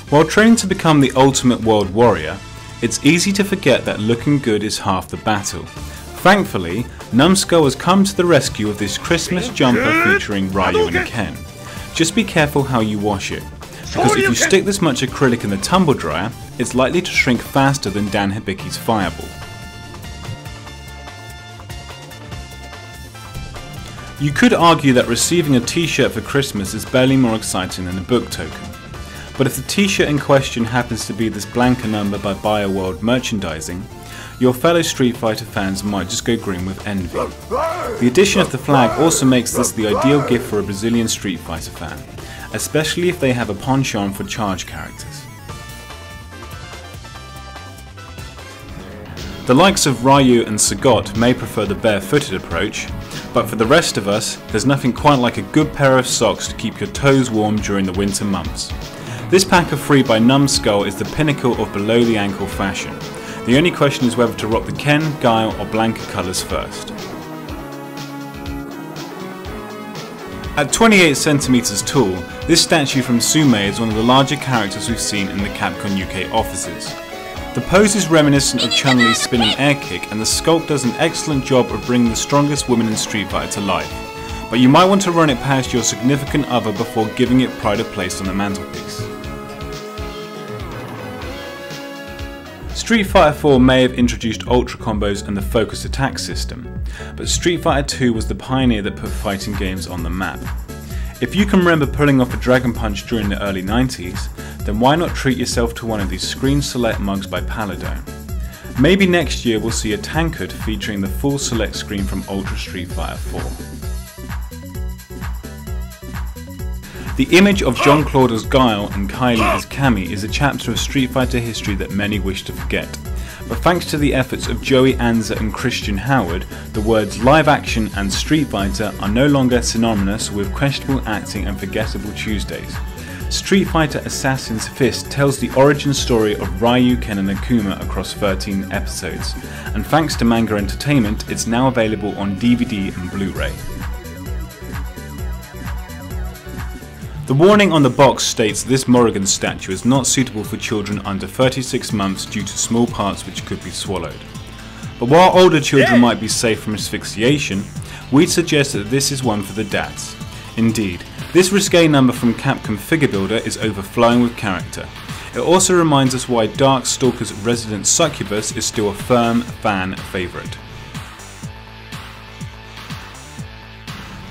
While training to become the ultimate world warrior, it's easy to forget that looking good is half the battle. Thankfully, Numbskull has come to the rescue with this Christmas jumper featuring Ryu and Ken. Just be careful how you wash it, because if you stick this much acrylic in the tumble dryer, it's likely to shrink faster than Dan Hibicki's Fireball. You could argue that receiving a t-shirt for Christmas is barely more exciting than a book token. But if the t-shirt in question happens to be this Blanka number by BioWorld Merchandising, your fellow Street Fighter fans might just go green with envy. The addition of the flag also makes this the ideal gift for a Brazilian Street Fighter fan, especially if they have a penchant for charge characters. The likes of Ryu and Sagat may prefer the barefooted approach, but for the rest of us, there's nothing quite like a good pair of socks to keep your toes warm during the winter months. This pack of 3 by Numbskull is the pinnacle of below the ankle fashion. The only question is whether to rock the Ken, Guile or Blanka colours first. At 28 cm tall, this statue from Sume is one of the larger characters we've seen in the Capcom UK offices. The pose is reminiscent of Chun-Li's spinning air kick, and the sculpt does an excellent job of bringing the strongest woman in Street Fighter to life. But you might want to run it past your significant other before giving it pride of place on the mantelpiece. Street Fighter 4 may have introduced ultra combos and the focused attack system, but Street Fighter 2 was the pioneer that put fighting games on the map. If you can remember pulling off a Dragon Punch during the early 90s, then why not treat yourself to one of these screen select mugs by Paladone? Maybe next year we'll see a tankard featuring the full select screen from Ultra Street Fighter 4. The image of Jean-Claude as Guile and Kylie as Cammy is a chapter of Street Fighter history that many wish to forget. But thanks to the efforts of Joey Anza and Christian Howard, the words live action and Street Fighter are no longer synonymous with questionable acting and forgettable Tuesdays. Street Fighter Assassin's Fist tells the origin story of Ryu, Ken and Akuma across 13 episodes, and thanks to Manga Entertainment, it's now available on DVD and Blu-ray. The warning on the box states this Morrigan statue is not suitable for children under 36 months due to small parts which could be swallowed. But while older children might be safe from asphyxiation, we'd suggest that this is one for the dads. Indeed, this risque number from Capcom Figure Builder is overflowing with character. It also reminds us why Darkstalker's resident succubus is still a firm fan favourite.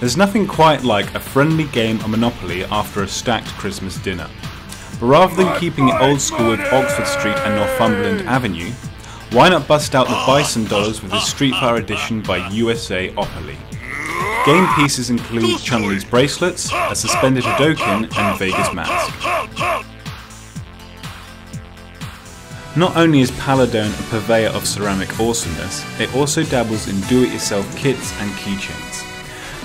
There's nothing quite like a friendly game of Monopoly after a stacked Christmas dinner. But rather than keeping it old school with Oxford Street and Northumberland Avenue, why not bust out the Bison dollars with this Street Fighter edition by USA Opoly? Game pieces include Chun-Li's bracelets, a suspended Hadouken and Vega's mask. Not only is Paladone a purveyor of ceramic awesomeness, it also dabbles in do-it-yourself kits and keychains.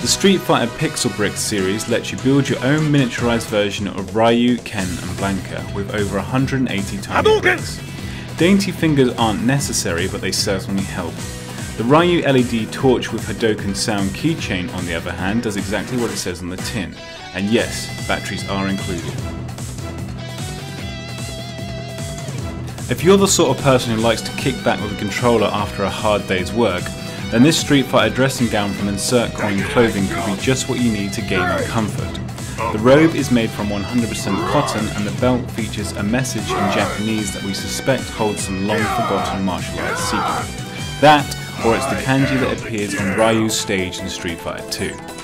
The Street Fighter Pixel Bricks series lets you build your own miniaturized version of Ryu, Ken and Blanka with over 180 tiny bricks. Dainty fingers aren't necessary, but they certainly help. The Ryu LED torch with Hadouken sound keychain on the other hand does exactly what it says on the tin, and yes, batteries are included. If you're the sort of person who likes to kick back with a controller after a hard day's work, then this Street Fighter dressing gown from Insert Coin Clothing could be just what you need to gain in comfort. The robe is made from 100% cotton and the belt features a message in Japanese that we suspect holds some long forgotten martial arts secret. That, or it's the kanji that appears on Ryu's stage in Street Fighter 2.